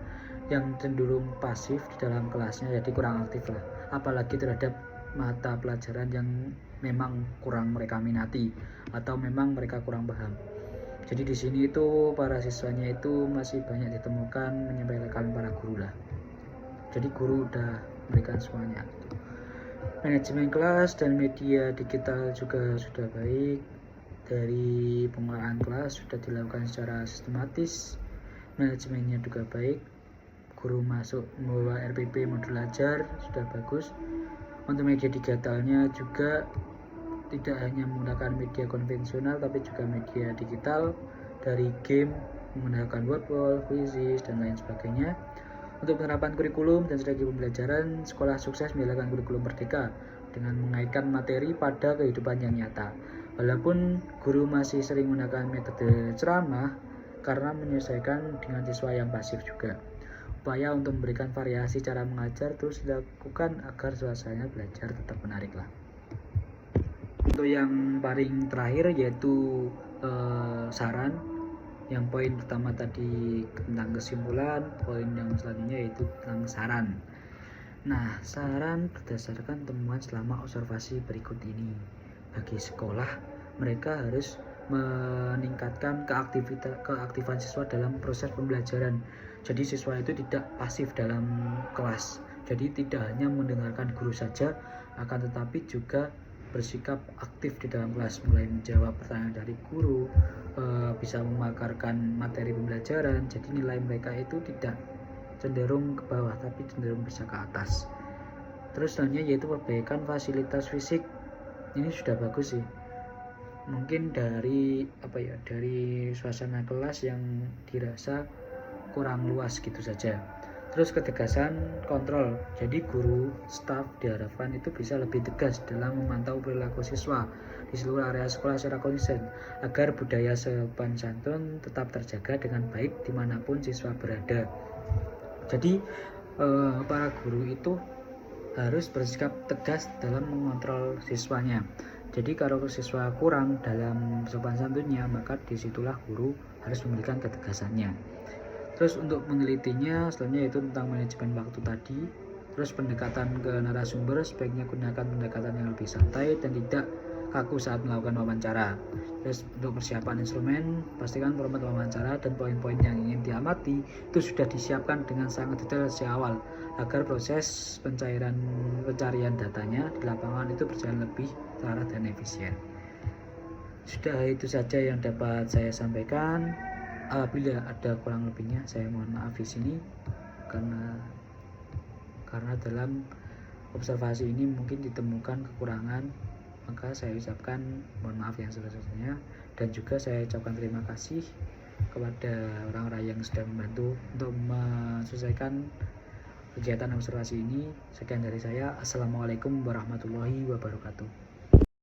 yang cenderung pasif di dalam kelasnya, jadi kurang aktif lah, apalagi terhadap mata pelajaran yang memang kurang mereka minati atau memang mereka kurang paham. Jadi di sini itu para siswanya itu masih banyak ditemukan menyampaikan para guru lah. Jadi guru udah memberikan semuanya. Manajemen kelas dan media digital juga sudah baik. Dari pengelolaan kelas sudah dilakukan secara sistematis. Manajemennya juga baik. Guru masuk membawa RPP modul ajar sudah bagus. Untuk media digitalnya juga tidak hanya menggunakan media konvensional tapi juga media digital, dari game menggunakan wordwall, quizzes dan lain sebagainya. Untuk penerapan kurikulum dan strategi pembelajaran, sekolah sukses menjalankan kurikulum merdeka dengan mengaitkan materi pada kehidupan yang nyata. Walaupun guru masih sering menggunakan metode ceramah karena menyesuaikan dengan siswa yang pasif juga. Upaya untuk memberikan variasi cara mengajar terus dilakukan agar suasana belajar tetap menarik lah. Untuk yang paling terakhir yaitu saran. Yang poin pertama tadi tentang kesimpulan, poin yang selanjutnya yaitu tentang saran. Nah, saran berdasarkan temuan selama observasi berikut ini. Bagi sekolah, mereka harus meningkatkan keaktifan siswa dalam proses pembelajaran. Jadi siswa itu tidak pasif dalam kelas. Jadi tidak hanya mendengarkan guru saja, akan tetapi juga bersikap aktif di dalam kelas, mulai menjawab pertanyaan dari guru, bisa memakarkan materi pembelajaran. Jadi nilai mereka itu tidak cenderung ke bawah tapi cenderung bisa ke atas. Terus selanjutnya yaitu perbaikan fasilitas fisik. Ini sudah bagus sih. Mungkin dari suasana kelas yang dirasa kurang luas gitu saja. Terus ketegasan kontrol. Jadi guru, staf diharapkan itu bisa lebih tegas dalam memantau perilaku siswa di seluruh area sekolah secara konsisten agar budaya sopan santun tetap terjaga dengan baik dimanapun siswa berada. Jadi para guru itu harus bersikap tegas dalam mengontrol siswanya. Jadi kalau siswa kurang dalam sopan santunnya, maka disitulah guru harus memberikan ketegasannya. Terus untuk menelitinya selanjutnya itu tentang manajemen waktu tadi. Terus pendekatan ke narasumber sebaiknya gunakan pendekatan yang lebih santai dan tidak kaku saat melakukan wawancara. Terus untuk persiapan instrumen, pastikan format wawancara dan poin-poin yang ingin diamati itu sudah disiapkan dengan sangat detail sejak awal agar proses pencarian datanya di lapangan itu berjalan lebih terarah dan efisien. Sudah itu saja yang dapat saya sampaikan. Apabila ada kurang lebihnya saya mohon maaf di sini karena dalam observasi ini mungkin ditemukan kekurangan, maka saya ucapkan mohon maaf yang sebesar-besarnya, dan juga saya ucapkan terima kasih kepada orang-orang yang sudah membantu untuk menyelesaikan kegiatan observasi ini. Sekian dari saya. Assalamualaikum warahmatullahi wabarakatuh.